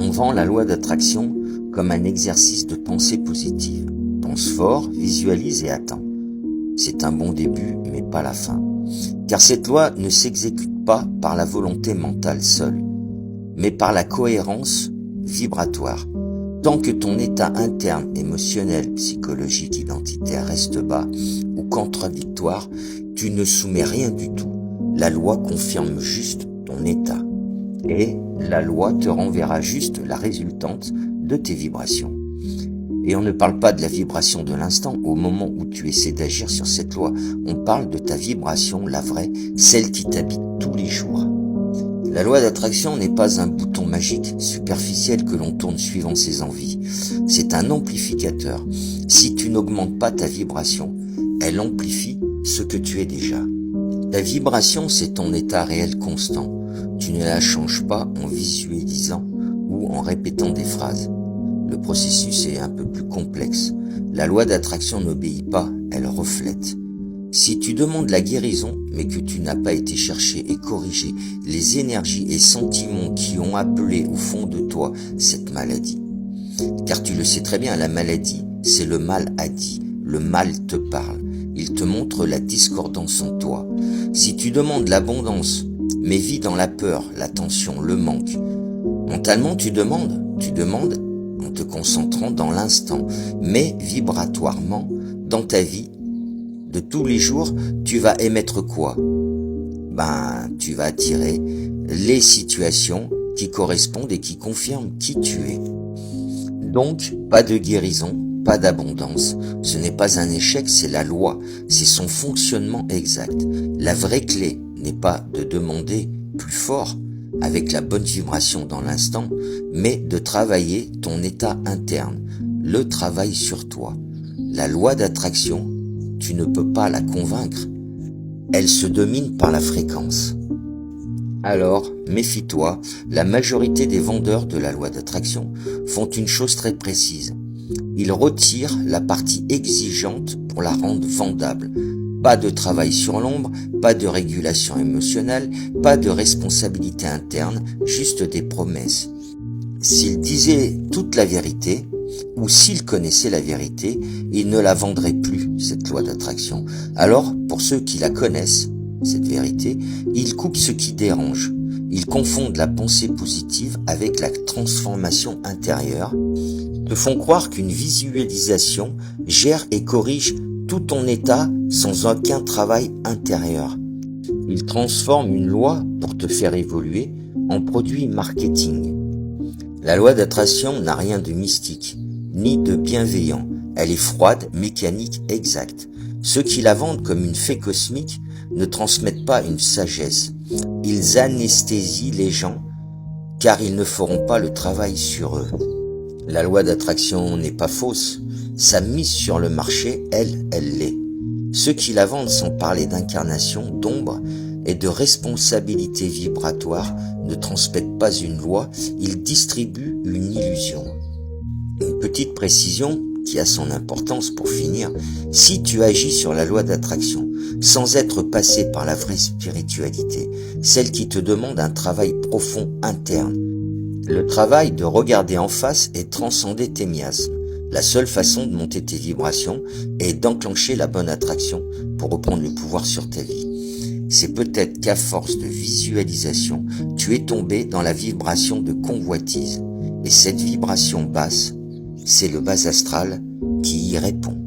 On vend la loi d'attraction comme un exercice de pensée positive. Pense fort, visualise et attends. C'est un bon début, mais pas la fin. Car cette loi ne s'exécute pas par la volonté mentale seule, mais par la cohérence vibratoire. Tant que ton état interne, émotionnel, psychologique, identitaire reste bas ou contradictoire, tu ne soumets rien du tout. La loi confirme juste ton état. Et la loi te renverra juste la résultante de tes vibrations. Et on ne parle pas de la vibration de l'instant au moment où tu essaies d'agir sur cette loi. On parle de ta vibration, la vraie, celle qui t'habite tous les jours. La loi d'attraction n'est pas un bouton magique, superficiel que l'on tourne suivant ses envies. C'est un amplificateur. Si tu n'augmentes pas ta vibration, elle amplifie ce que tu es déjà. Ta vibration, c'est ton état réel constant. Tu ne la changes pas en visualisant ou en répétant des phrases. Le processus est un peu plus complexe. La loi d'attraction n'obéit pas, elle reflète. Si tu demandes la guérison, mais que tu n'as pas été chercher et corriger les énergies et sentiments qui ont appelé au fond de toi cette maladie. Car tu le sais très bien, la maladie, c'est le mal a dit. Le mal te parle. Il te montre la discordance en toi. Si tu demandes l'abondance, mais vis dans la peur, la tension, le manque. Mentalement, tu demandes en te concentrant dans l'instant, mais vibratoirement, dans ta vie, de tous les jours, tu vas émettre quoi? Tu vas attirer les situations qui correspondent et qui confirment qui tu es. Donc, pas de guérison, pas d'abondance. Ce n'est pas un échec, c'est la loi, c'est son fonctionnement exact. La vraie clé n'est pas de demander plus fort, avec la bonne vibration dans l'instant, mais de travailler ton état interne, le travail sur toi. La loi d'attraction, tu ne peux pas la convaincre. Elle se domine par la fréquence. Alors, méfie-toi, la majorité des vendeurs de la loi d'attraction font une chose très précise. Ils retirent la partie exigeante pour la rendre vendable. Pas de travail sur l'ombre, pas de régulation émotionnelle, pas de responsabilité interne, juste des promesses. S'ils disaient toute la vérité, ou s'ils connaissaient la vérité, ils ne la vendraient plus, cette loi d'attraction. Alors, pour ceux qui la connaissent, cette vérité, ils coupent ce qui dérange. Ils confondent la pensée positive avec la transformation intérieure, te font croire qu'une visualisation gère et corrige tout ton état sans aucun travail intérieur. Ils transforment une loi pour te faire évoluer en produit marketing. La loi d'attraction n'a rien de mystique, ni de bienveillant. Elle est froide, mécanique, exacte. Ceux qui la vendent comme une fée cosmique ne transmettent pas une sagesse. Ils anesthésient les gens, car ils ne feront pas le travail sur eux. La loi d'attraction n'est pas fausse. Sa mise sur le marché, elle l'est. Ceux qui la vendent sans parler d'incarnation, d'ombre et de responsabilité vibratoire ne transmettent pas une loi, ils distribuent une illusion. Une petite précision qui a son importance pour finir, si tu agis sur la loi d'attraction sans être passé par la vraie spiritualité, celle qui te demande un travail profond interne, le travail de regarder en face et transcender tes miasmes. La seule façon de monter tes vibrations est d'enclencher la bonne attraction pour reprendre le pouvoir sur ta vie. C'est peut-être qu'à force de visualisation, tu es tombé dans la vibration de convoitise. Et cette vibration basse, c'est le bas astral qui y répond.